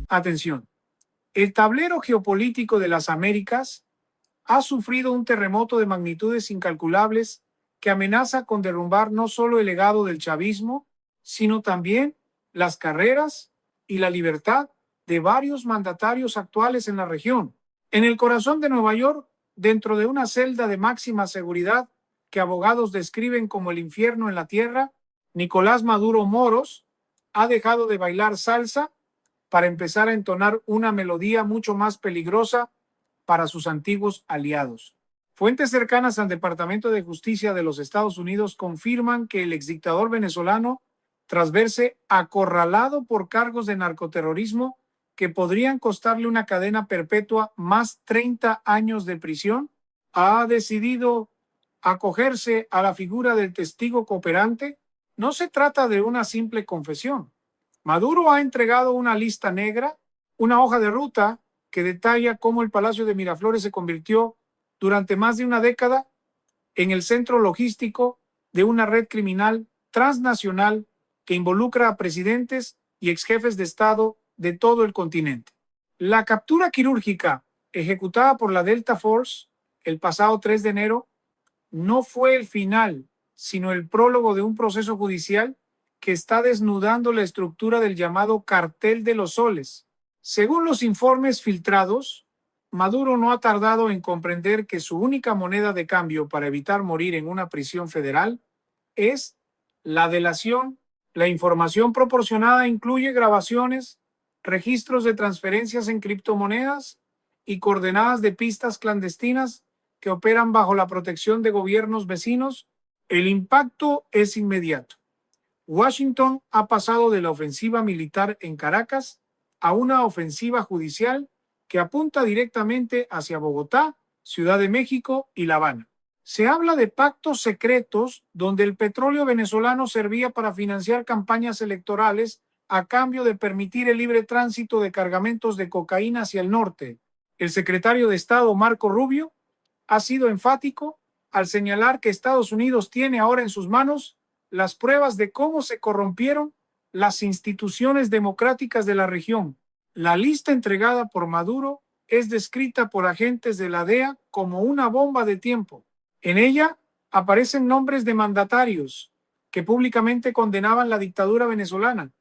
Atención, el tablero geopolítico de las Américas ha sufrido un terremoto de magnitudes incalculables que amenaza con derrumbar no solo el legado del chavismo, sino también las carreras y la libertad de varios mandatarios actuales en la región. En el corazón de Nueva York, dentro de una celda de máxima seguridad que abogados describen como el infierno en la tierra, Nicolás Maduro Moros ha dejado de bailar salsa para empezar a entonar una melodía mucho más peligrosa para sus antiguos aliados. Fuentes cercanas al Departamento de Justicia de los Estados Unidos confirman que el exdictador venezolano, tras verse acorralado por cargos de narcoterrorismo que podrían costarle una cadena perpetua más 30 años de prisión, ha decidido acogerse a la figura del testigo cooperante. No se trata de una simple confesión. Maduro ha entregado una lista negra, una hoja de ruta que detalla cómo el Palacio de Miraflores se convirtió durante más de una década en el centro logístico de una red criminal transnacional que involucra a presidentes y exjefes de Estado de todo el continente. La captura quirúrgica ejecutada por la Delta Force el pasado 3 de enero no fue el final, sino el prólogo de un proceso judicial que está desnudando la estructura del llamado Cartel de los Soles. Según los informes filtrados, Maduro no ha tardado en comprender que su única moneda de cambio para evitar morir en una prisión federal es la delación. La información proporcionada incluye grabaciones, registros de transferencias en criptomonedas y coordenadas de pistas clandestinas que operan bajo la protección de gobiernos vecinos. El impacto es inmediato. Washington ha pasado de la ofensiva militar en Caracas a una ofensiva judicial que apunta directamente hacia Bogotá, Ciudad de México y La Habana. Se habla de pactos secretos donde el petróleo venezolano servía para financiar campañas electorales a cambio de permitir el libre tránsito de cargamentos de cocaína hacia el norte. El secretario de Estado, Marco Rubio, ha sido enfático al señalar que Estados Unidos tiene ahora en sus manos las pruebas de cómo se corrompieron las instituciones democráticas de la región. La lista entregada por Maduro es descrita por agentes de la DEA como una bomba de tiempo. En ella aparecen nombres de mandatarios que públicamente condenaban la dictadura venezolana,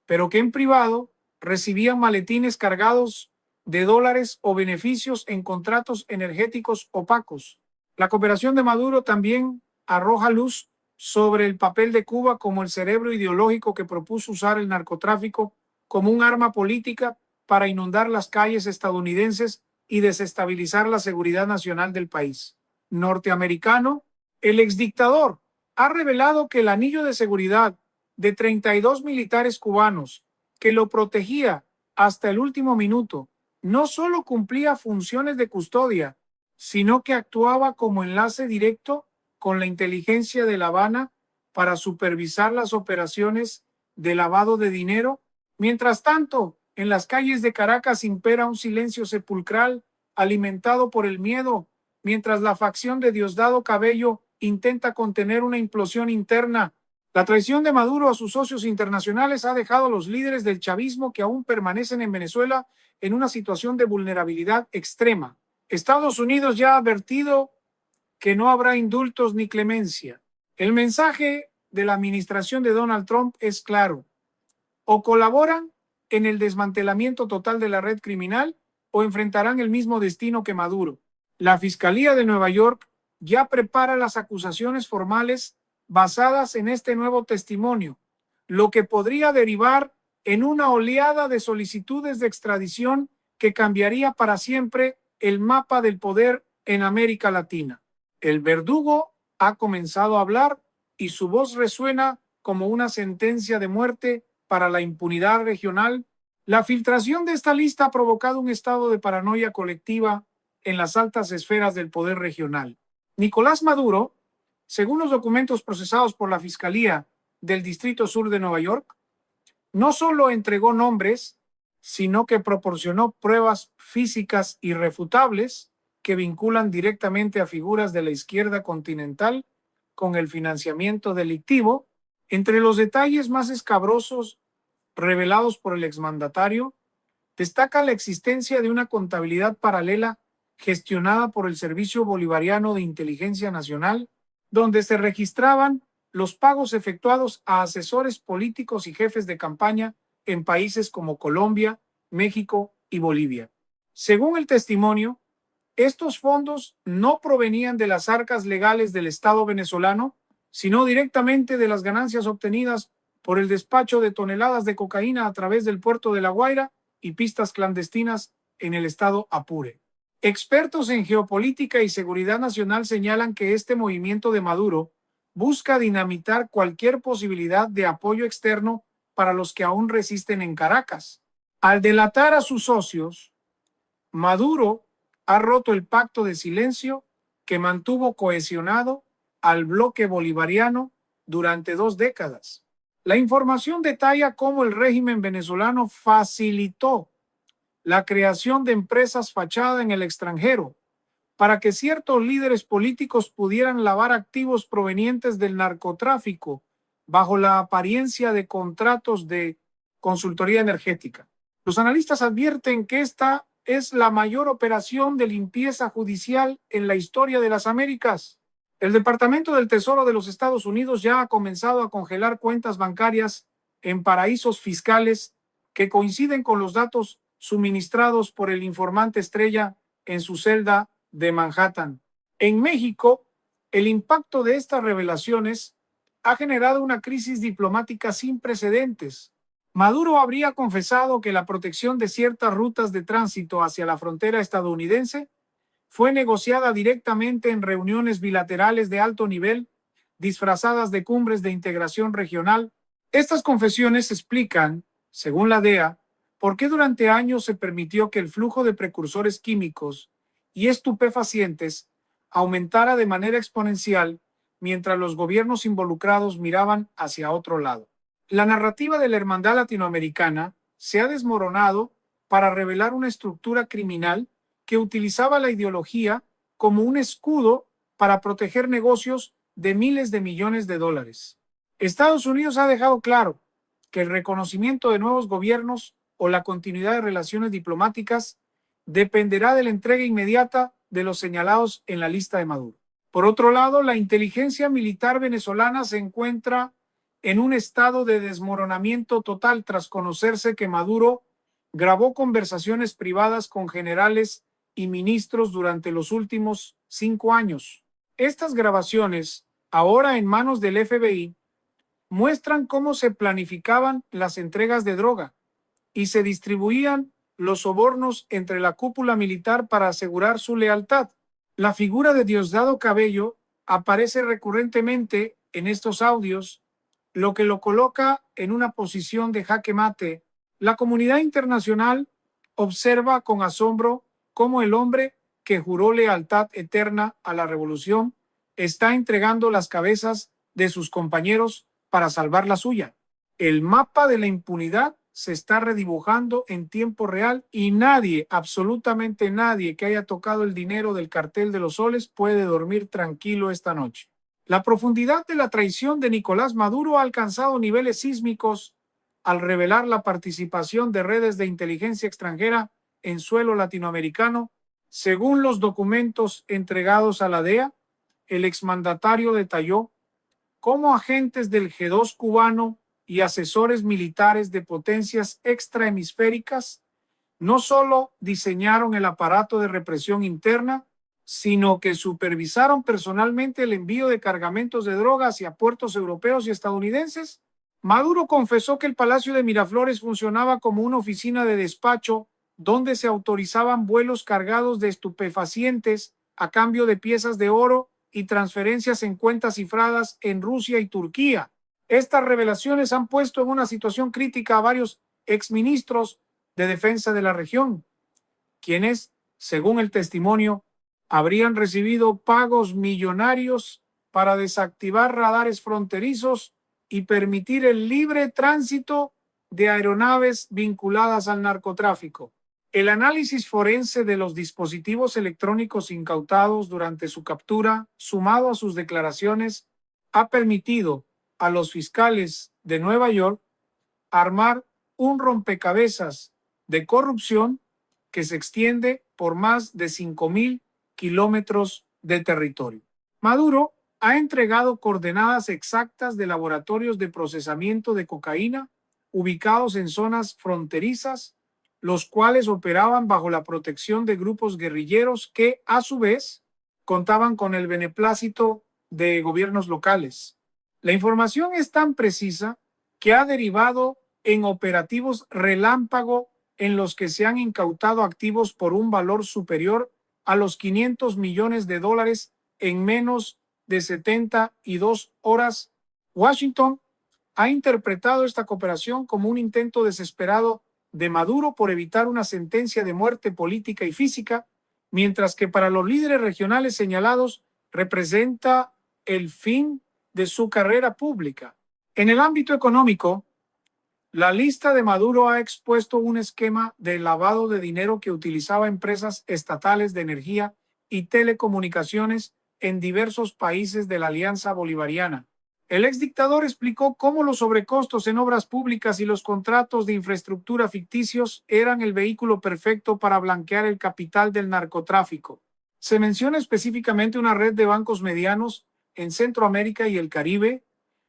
pero que en privado recibían maletines cargados de dólares o beneficios en contratos energéticos opacos. La cooperación de Maduro también arroja luz sobre el papel de Cuba como el cerebro ideológico que propuso usar el narcotráfico como un arma política para inundar las calles estadounidenses y desestabilizar la seguridad nacional del país norteamericano. El exdictador ha revelado que el anillo de seguridad de 32 militares cubanos que lo protegía hasta el último minuto no solo cumplía funciones de custodia, sino que actuaba como enlace directo con la inteligencia de La Habana para supervisar las operaciones de lavado de dinero. Mientras tanto, en las calles de Caracas impera un silencio sepulcral alimentado por el miedo, mientras la facción de Diosdado Cabello intenta contener una implosión interna. La traición de Maduro a sus socios internacionales ha dejado a los líderes del chavismo que aún permanecen en Venezuela en una situación de vulnerabilidad extrema. Estados Unidos ya ha advertido que no habrá indultos ni clemencia. El mensaje de la administración de Donald Trump es claro: o colaboran en el desmantelamiento total de la red criminal o enfrentarán el mismo destino que Maduro. La Fiscalía de Nueva York ya prepara las acusaciones formales basadas en este nuevo testimonio, lo que podría derivar en una oleada de solicitudes de extradición que cambiaría para siempre el mapa del poder en América Latina. El verdugo ha comenzado a hablar y su voz resuena como una sentencia de muerte para la impunidad regional. La filtración de esta lista ha provocado un estado de paranoia colectiva en las altas esferas del poder regional. Nicolás Maduro, según los documentos procesados por la Fiscalía del Distrito Sur de Nueva York, no solo entregó nombres, sino que proporcionó pruebas físicas irrefutables que vinculan directamente a figuras de la izquierda continental con el financiamiento delictivo. Entre los detalles más escabrosos revelados por el exmandatario Destaca la existencia de una contabilidad paralela gestionada por el Servicio Bolivariano de Inteligencia Nacional, donde se registraban los pagos efectuados a asesores políticos y jefes de campaña en países como Colombia, México y Bolivia. Según el testimonio, estos fondos no provenían de las arcas legales del Estado venezolano, sino directamente de las ganancias obtenidas por el despacho de toneladas de cocaína a través del puerto de La Guaira y pistas clandestinas en el estado Apure. Expertos en geopolítica y seguridad nacional señalan que este movimiento de Maduro busca dinamitar cualquier posibilidad de apoyo externo para los que aún resisten en Caracas. Al delatar a sus socios, Maduro ha roto el pacto de silencio que mantuvo cohesionado al bloque bolivariano durante 2 décadas. La información detalla cómo el régimen venezolano facilitó la creación de empresas fachada en el extranjero para que ciertos líderes políticos pudieran lavar activos provenientes del narcotráfico bajo la apariencia de contratos de consultoría energética. Los analistas advierten que esta es la mayor operación de limpieza judicial en la historia de las Américas. El Departamento del Tesoro de los Estados Unidos ya ha comenzado a congelar cuentas bancarias en paraísos fiscales que coinciden con los datos suministrados por el informante estrella en su celda de Manhattan. En México, el impacto de estas revelaciones ha generado una crisis diplomática sin precedentes. Maduro habría confesado que la protección de ciertas rutas de tránsito hacia la frontera estadounidense fue negociada directamente en reuniones bilaterales de alto nivel, disfrazadas de cumbres de integración regional. Estas confesiones explican, según la DEA, por qué durante años se permitió que el flujo de precursores químicos y estupefacientes aumentara de manera exponencial mientras los gobiernos involucrados miraban hacia otro lado. La narrativa de la hermandad latinoamericana se ha desmoronado para revelar una estructura criminal que utilizaba la ideología como un escudo para proteger negocios de miles de millones de dólares. Estados Unidos ha dejado claro que el reconocimiento de nuevos gobiernos o la continuidad de relaciones diplomáticas dependerá de la entrega inmediata de los señalados en la lista de Maduro. Por otro lado, la inteligencia militar venezolana se encuentra en un estado de desmoronamiento total tras conocerse que Maduro grabó conversaciones privadas con generales y ministros durante los últimos 5 años. Estas grabaciones, ahora en manos del FBI, muestran cómo se planificaban las entregas de droga y se distribuían los sobornos entre la cúpula militar para asegurar su lealtad. La figura de Diosdado Cabello aparece recurrentemente en estos audios, lo que lo coloca en una posición de jaque mate. La comunidad internacional observa con asombro cómo el hombre que juró lealtad eterna a la revolución está entregando las cabezas de sus compañeros para salvar la suya. El mapa de la impunidad se está redibujando en tiempo real y nadie, absolutamente nadie que haya tocado el dinero del cartel de los soles puede dormir tranquilo esta noche. La profundidad de la traición de Nicolás Maduro ha alcanzado niveles sísmicos al revelar la participación de redes de inteligencia extranjera en suelo latinoamericano. Según los documentos entregados a la DEA, el exmandatario detalló cómo agentes del G2 cubano y asesores militares de potencias extrahemisféricas no solo diseñaron el aparato de represión interna, sino que supervisaron personalmente el envío de cargamentos de droga hacia puertos europeos y estadounidenses. Maduro confesó que el Palacio de Miraflores funcionaba como una oficina de despacho donde se autorizaban vuelos cargados de estupefacientes a cambio de piezas de oro y transferencias en cuentas cifradas en Rusia y Turquía. Estas revelaciones han puesto en una situación crítica a varios exministros de defensa de la región, quienes, según el testimonio, habrían recibido pagos millonarios para desactivar radares fronterizos y permitir el libre tránsito de aeronaves vinculadas al narcotráfico. El análisis forense de los dispositivos electrónicos incautados durante su captura, sumado a sus declaraciones, ha permitido a los fiscales de Nueva York armar un rompecabezas de corrupción que se extiende por más de 5.000 kilómetros de territorio. Maduro ha entregado coordenadas exactas de laboratorios de procesamiento de cocaína ubicados en zonas fronterizas, los cuales operaban bajo la protección de grupos guerrilleros que, a su vez, contaban con el beneplácito de gobiernos locales. La información es tan precisa que ha derivado en operativos relámpago en los que se han incautado activos por un valor superior a los 500 millones de dólares en menos de 72 horas. Washington ha interpretado esta cooperación como un intento desesperado de Maduro por evitar una sentencia de muerte política y física, mientras que para los líderes regionales señalados representa el fin de su carrera pública. En el ámbito económico, la lista de Maduro ha expuesto un esquema de lavado de dinero que utilizaba empresas estatales de energía y telecomunicaciones en diversos países de la Alianza Bolivariana. El exdictador explicó cómo los sobrecostos en obras públicas y los contratos de infraestructura ficticios eran el vehículo perfecto para blanquear el capital del narcotráfico. Se menciona específicamente una red de bancos medianos en Centroamérica y el Caribe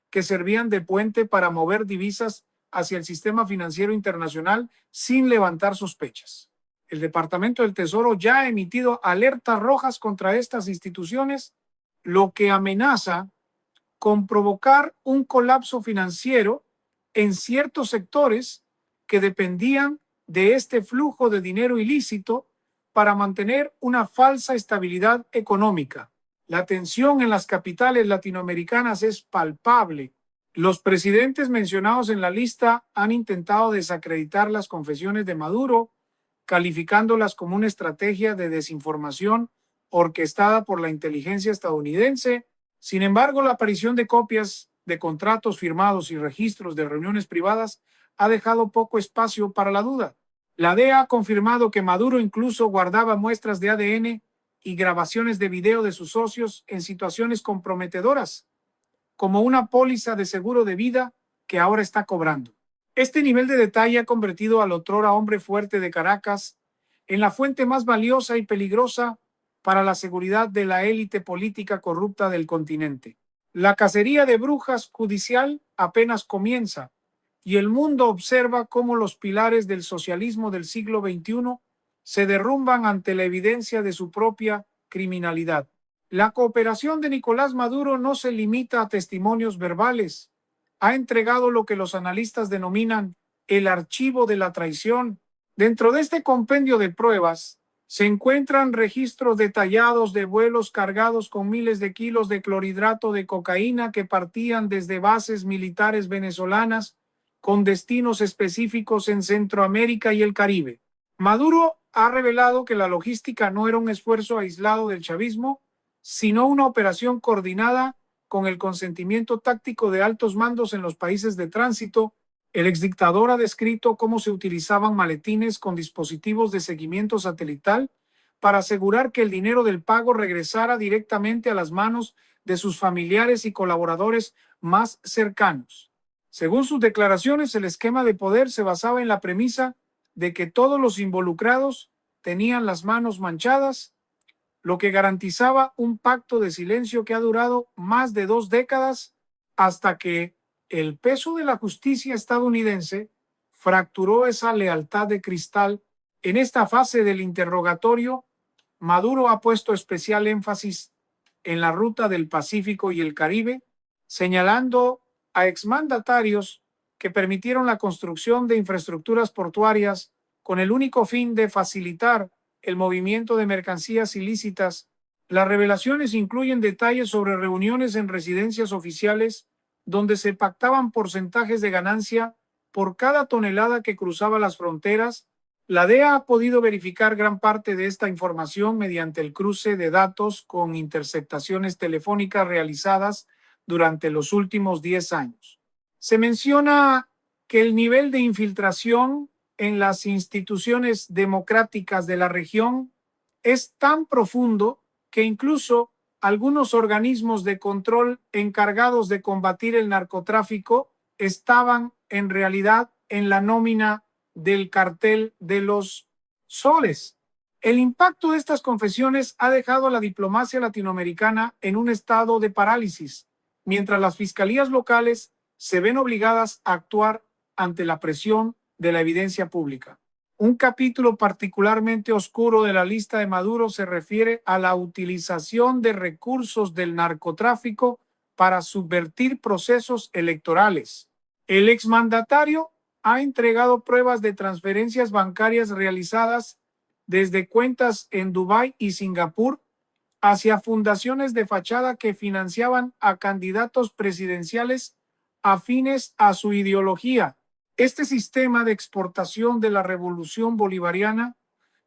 que servían de puente para mover divisas hacia el sistema financiero internacional sin levantar sospechas. El Departamento del Tesoro ya ha emitido alertas rojas contra estas instituciones, lo que amenaza con provocar un colapso financiero en ciertos sectores que dependían de este flujo de dinero ilícito para mantener una falsa estabilidad económica. La tensión en las capitales latinoamericanas es palpable. Los presidentes mencionados en la lista han intentado desacreditar las confesiones de Maduro, calificándolas como una estrategia de desinformación orquestada por la inteligencia estadounidense. Sin embargo, la aparición de copias de contratos firmados y registros de reuniones privadas ha dejado poco espacio para la duda. La DEA ha confirmado que Maduro incluso guardaba muestras de ADN y grabaciones de video de sus socios en situaciones comprometedoras, como una póliza de seguro de vida que ahora está cobrando. Este nivel de detalle ha convertido al otrora hombre fuerte de Caracas en la fuente más valiosa y peligrosa para la seguridad de la élite política corrupta del continente. La cacería de brujas judicial apenas comienza y el mundo observa cómo los pilares del socialismo del siglo XXI se derrumban ante la evidencia de su propia criminalidad. La cooperación de Nicolás Maduro no se limita a testimonios verbales. Ha entregado lo que los analistas denominan el archivo de la traición. Dentro de este compendio de pruebas se encuentran registros detallados de vuelos cargados con miles de kilos de clorhidrato de cocaína que partían desde bases militares venezolanas con destinos específicos en Centroamérica y el Caribe. Maduro ha revelado que la logística no era un esfuerzo aislado del chavismo, sino una operación coordinada con el consentimiento táctico de altos mandos en los países de tránsito. El exdictador ha descrito cómo se utilizaban maletines con dispositivos de seguimiento satelital para asegurar que el dinero del pago regresara directamente a las manos de sus familiares y colaboradores más cercanos. Según sus declaraciones, el esquema de poder se basaba en la premisa de que todos los involucrados tenían las manos manchadas, lo que garantizaba un pacto de silencio que ha durado más de 2 décadas hasta que el peso de la justicia estadounidense fracturó esa lealtad de cristal. En esta fase del interrogatorio, Maduro ha puesto especial énfasis en la ruta del Pacífico y el Caribe, señalando a exmandatarios que permitieron la construcción de infraestructuras portuarias con el único fin de facilitar el movimiento de mercancías ilícitas. Las revelaciones incluyen detalles sobre reuniones en residencias oficiales donde se pactaban porcentajes de ganancia por cada tonelada que cruzaba las fronteras. La DEA ha podido verificar gran parte de esta información mediante el cruce de datos con interceptaciones telefónicas realizadas durante los últimos 10 años. Se menciona que el nivel de infiltración en las instituciones democráticas de la región es tan profundo que incluso algunos organismos de control encargados de combatir el narcotráfico estaban en realidad en la nómina del cartel de los soles. El impacto de estas confesiones ha dejado a la diplomacia latinoamericana en un estado de parálisis, mientras las fiscalías locales se ven obligadas a actuar ante la presión de la evidencia pública. Un capítulo particularmente oscuro de la lista de Maduro se refiere a la utilización de recursos del narcotráfico para subvertir procesos electorales. El exmandatario ha entregado pruebas de transferencias bancarias realizadas desde cuentas en Dubái y Singapur hacia fundaciones de fachada que financiaban a candidatos presidenciales afines a su ideología. Este sistema de exportación de la revolución bolivariana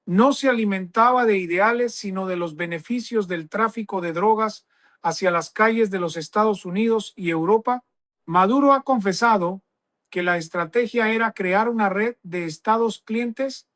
no se alimentaba de ideales, sino de los beneficios del tráfico de drogas hacia las calles de los Estados Unidos y Europa. Maduro ha confesado que la estrategia era crear una red de estados clientes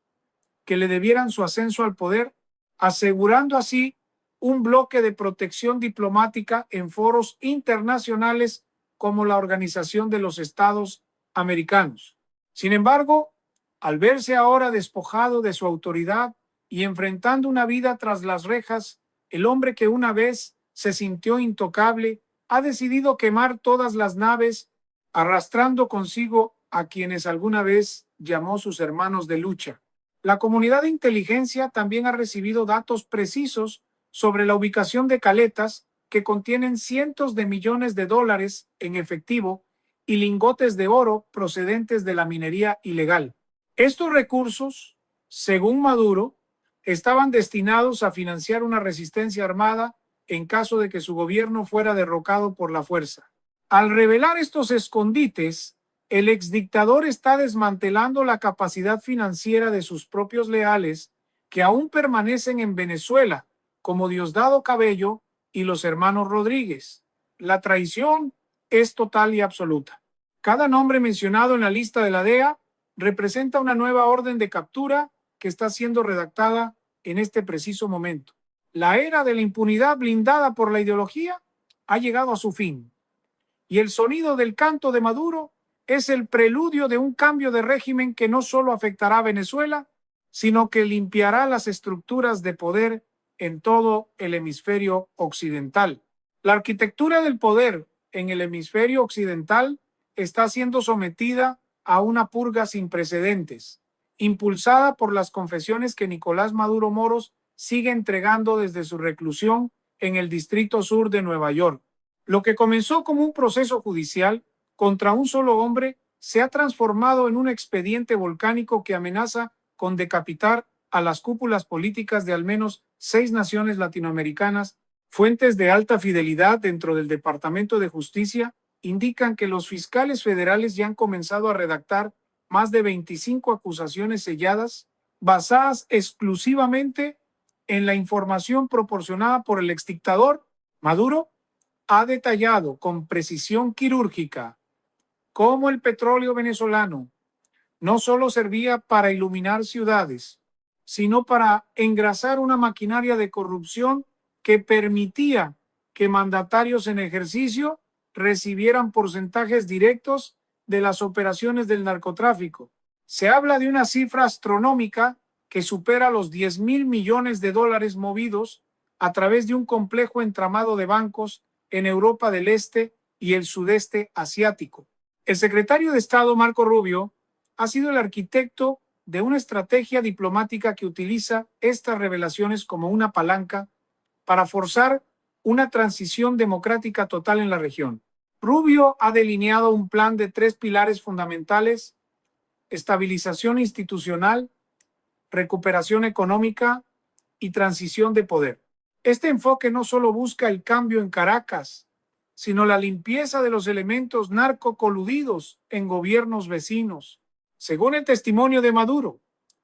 que le debieran su ascenso al poder, asegurando así un bloque de protección diplomática en foros internacionales como la Organización de los Estados Americanos. Sin embargo, al verse ahora despojado de su autoridad y enfrentando una vida tras las rejas, el hombre que una vez se sintió intocable ha decidido quemar todas las naves, arrastrando consigo a quienes alguna vez llamó sus hermanos de lucha. La comunidad de inteligencia también ha recibido datos precisos sobre la ubicación de caletas que contienen cientos de millones de dólares en efectivo y lingotes de oro procedentes de la minería ilegal. Estos recursos, según Maduro, estaban destinados a financiar una resistencia armada en caso de que su gobierno fuera derrocado por la fuerza. Al revelar estos escondites, el exdictador está desmantelando la capacidad financiera de sus propios leales que aún permanecen en Venezuela, como Diosdado Cabello y los hermanos Rodríguez. La traición es total y absoluta. Cada nombre mencionado en la lista de la DEA representa una nueva orden de captura que está siendo redactada en este preciso momento. La era de la impunidad blindada por la ideología ha llegado a su fin, y el sonido del canto de Maduro es el preludio de un cambio de régimen que no solo afectará a Venezuela, sino que limpiará las estructuras de poder en todo el hemisferio occidental. La arquitectura del poder en el hemisferio occidental está siendo sometida a una purga sin precedentes, impulsada por las confesiones que Nicolás Maduro Moros sigue entregando desde su reclusión en el Distrito Sur de Nueva York. Lo que comenzó como un proceso judicial contra un solo hombre se ha transformado en un expediente volcánico que amenaza con decapitar a las cúpulas políticas de al menos 6 naciones latinoamericanas. Fuentes de alta fidelidad dentro del Departamento de Justicia indican que los fiscales federales ya han comenzado a redactar más de 25 acusaciones selladas basadas exclusivamente en la información proporcionada por el exdictador. Maduro ha detallado con precisión quirúrgica cómo el petróleo venezolano no solo servía para iluminar ciudades, sino para engrasar una maquinaria de corrupción que permitía que mandatarios en ejercicio recibieran porcentajes directos de las operaciones del narcotráfico. Se habla de una cifra astronómica que supera los 10.000 millones de dólares movidos a través de un complejo entramado de bancos en Europa del Este y el sudeste asiático. El secretario de Estado, Marco Rubio, ha sido el arquitecto de una estrategia diplomática que utiliza estas revelaciones como una palanca para forzar una transición democrática total en la región. Rubio ha delineado un plan de 3 pilares fundamentales: estabilización institucional, recuperación económica y transición de poder. Este enfoque no solo busca el cambio en Caracas, sino la limpieza de los elementos narcocoludidos en gobiernos vecinos. Según el testimonio de Maduro,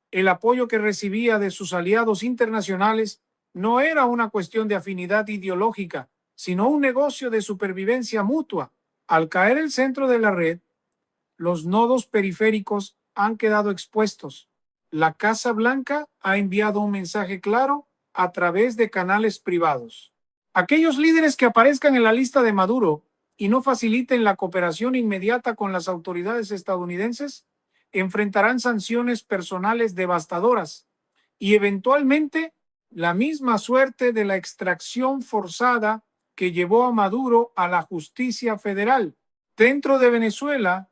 el apoyo que recibía de sus aliados internacionales no era una cuestión de afinidad ideológica, sino un negocio de supervivencia mutua. Al caer el centro de la red, los nodos periféricos han quedado expuestos. La Casa Blanca ha enviado un mensaje claro a través de canales privados. Aquellos líderes que aparezcan en la lista de Maduro y no faciliten la cooperación inmediata con las autoridades estadounidenses enfrentarán sanciones personales devastadoras y eventualmente la misma suerte de la extracción forzada que llevó a Maduro a la justicia federal. Dentro de Venezuela,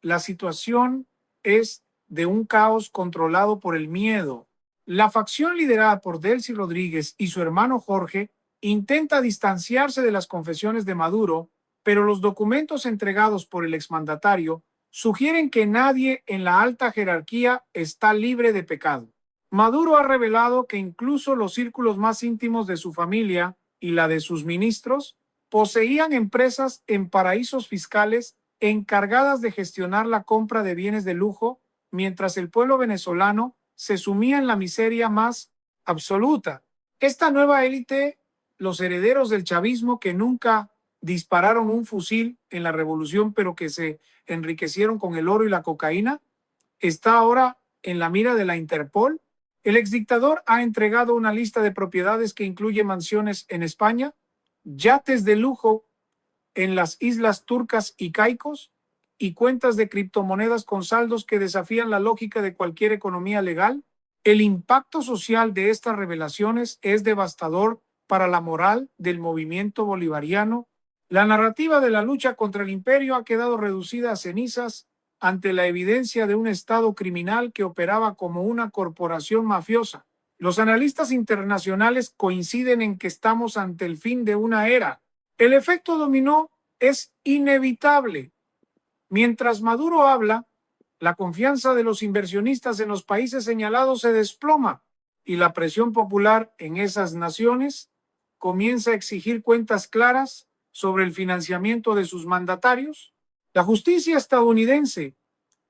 la situación es de un caos controlado por el miedo. La facción liderada por Delcy Rodríguez y su hermano Jorge intenta distanciarse de las confesiones de Maduro, pero los documentos entregados por el exmandatario sugieren que nadie en la alta jerarquía está libre de pecado. Maduro ha revelado que incluso los círculos más íntimos de su familia y la de sus ministros poseían empresas en paraísos fiscales encargadas de gestionar la compra de bienes de lujo, mientras el pueblo venezolano se sumía en la miseria más absoluta. Esta nueva élite, los herederos del chavismo que nunca dispararon un fusil en la revolución, pero que se enriquecieron con el oro y la cocaína, está ahora en la mira de la Interpol. El exdictador ha entregado una lista de propiedades que incluye mansiones en España, yates de lujo en las islas turcas y caicos y cuentas de criptomonedas con saldos que desafían la lógica de cualquier economía legal. El impacto social de estas revelaciones es devastador para la moral del movimiento bolivariano. La narrativa de la lucha contra el imperio ha quedado reducida a cenizas ante la evidencia de un Estado criminal que operaba como una corporación mafiosa. Los analistas internacionales coinciden en que estamos ante el fin de una era. El efecto dominó es inevitable. Mientras Maduro habla, la confianza de los inversionistas en los países señalados se desploma y la presión popular en esas naciones comienza a exigir cuentas claras sobre el financiamiento de sus mandatarios. La justicia estadounidense,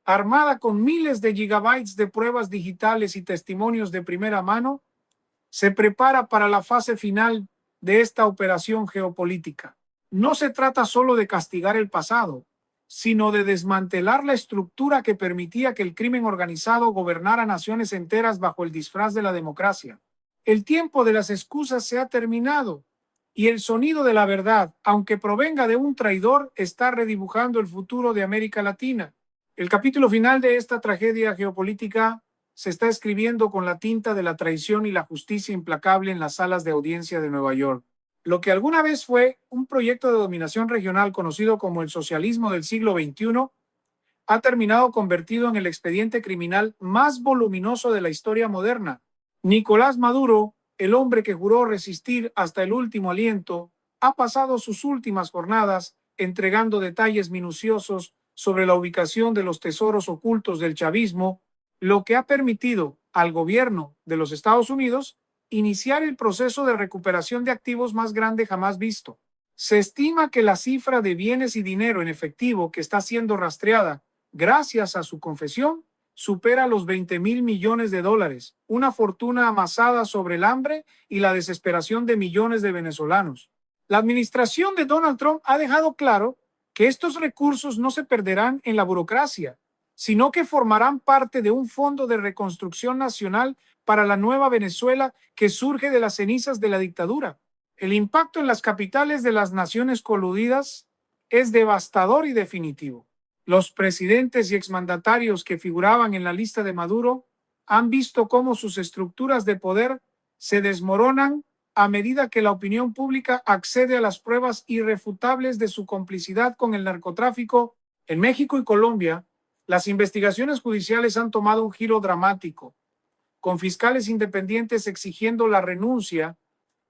armada con miles de gigabytes de pruebas digitales y testimonios de primera mano, se prepara para la fase final de esta operación geopolítica. No se trata solo de castigar el pasado, sino de desmantelar la estructura que permitía que el crimen organizado gobernara naciones enteras bajo el disfraz de la democracia. El tiempo de las excusas se ha terminado y el sonido de la verdad, aunque provenga de un traidor, está redibujando el futuro de América Latina. El capítulo final de esta tragedia geopolítica se está escribiendo con la tinta de la traición y la justicia implacable en las salas de audiencia de Nueva York. Lo que alguna vez fue un proyecto de dominación regional conocido como el socialismo del siglo XXI ha terminado convertido en el expediente criminal más voluminoso de la historia moderna. Nicolás Maduro, el hombre que juró resistir hasta el último aliento, ha pasado sus últimas jornadas entregando detalles minuciosos sobre la ubicación de los tesoros ocultos del chavismo, lo que ha permitido al gobierno de los Estados Unidos iniciar el proceso de recuperación de activos más grande jamás visto. Se estima que la cifra de bienes y dinero en efectivo que está siendo rastreada gracias a su confesión supera los 20.000 millones de dólares, una fortuna amasada sobre el hambre y la desesperación de millones de venezolanos. La administración de Donald Trump ha dejado claro que estos recursos no se perderán en la burocracia, sino que formarán parte de un fondo de reconstrucción nacional para la nueva Venezuela que surge de las cenizas de la dictadura. El impacto en las capitales de las naciones coludidas es devastador y definitivo. Los presidentes y exmandatarios que figuraban en la lista de Maduro han visto cómo sus estructuras de poder se desmoronan a medida que la opinión pública accede a las pruebas irrefutables de su complicidad con el narcotráfico. En México y Colombia, las investigaciones judiciales han tomado un giro dramático, con fiscales independientes exigiendo la renuncia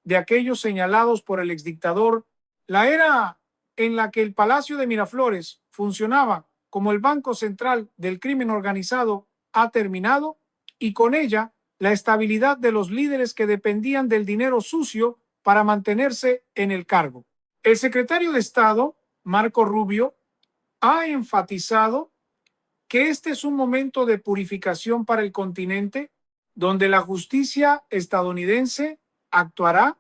de aquellos señalados por el exdictador. La era en la que el Palacio de Miraflores funcionaba como el banco central del crimen organizado ha terminado y con ella la estabilidad de los líderes que dependían del dinero sucio para mantenerse en el cargo. El secretario de Estado, Marco Rubio, ha enfatizado que este es un momento de purificación para el continente, donde la justicia estadounidense actuará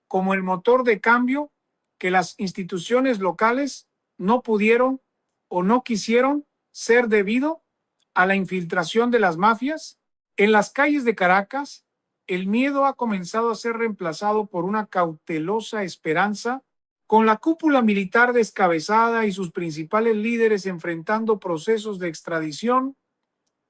como el motor de cambio que las instituciones locales no pudieron o no quisieron ser debido a la infiltración de las mafias. En las calles de Caracas, el miedo ha comenzado a ser reemplazado por una cautelosa esperanza, con la cúpula militar descabezada y sus principales líderes enfrentando procesos de extradición.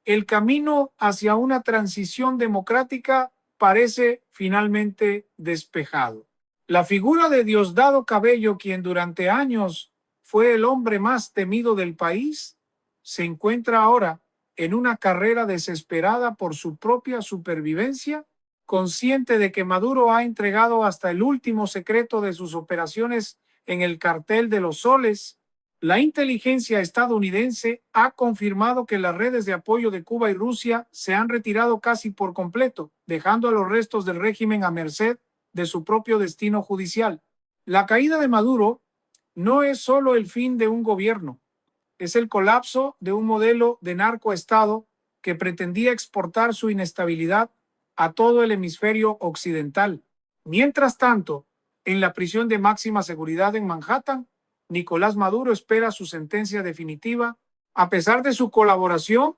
el camino hacia una transición democrática parece finalmente despejado. La figura de Diosdado Cabello, quien durante años fue el hombre más temido del país, se encuentra ahora en una carrera desesperada por su propia supervivencia, consciente de que Maduro ha entregado hasta el último secreto de sus operaciones en el cartel de los soles. La inteligencia estadounidense ha confirmado que las redes de apoyo de Cuba y Rusia se han retirado casi por completo, dejando a los restos del régimen a merced de su propio destino judicial. La caída de Maduro no es solo el fin de un gobierno, es el colapso de un modelo de narcoestado que pretendía exportar su inestabilidad a todo el hemisferio occidental. Mientras tanto, en la prisión de máxima seguridad en Manhattan, Nicolás Maduro espera su sentencia definitiva. A pesar de su colaboración,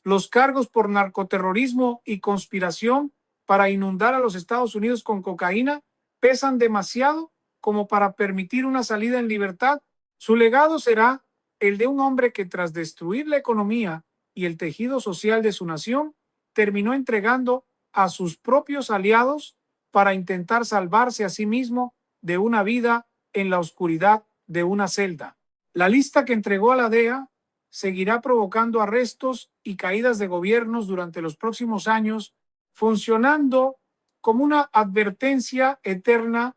los cargos por narcoterrorismo y conspiración para inundar a los Estados Unidos con cocaína pesan demasiado como para permitir una salida en libertad. Su legado será el de un hombre que, tras destruir la economía y el tejido social de su nación, terminó entregando a sus propios aliados para intentar salvarse a sí mismo de una vida en la oscuridad de una celda. La lista que entregó a la DEA seguirá provocando arrestos y caídas de gobiernos durante los próximos años, funcionando como una advertencia eterna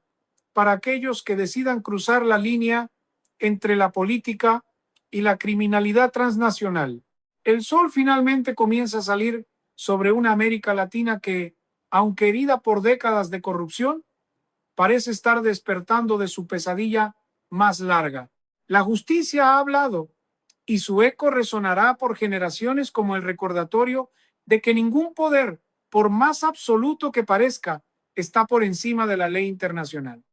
para aquellos que decidan cruzar la línea entre la política y la criminalidad transnacional. El sol finalmente comienza a salir sobre una América Latina que, aunque herida por décadas de corrupción, parece estar despertando de su pesadilla más larga. La justicia ha hablado y su eco resonará por generaciones como el recordatorio de que ningún poder, por más absoluto que parezca, está por encima de la ley internacional.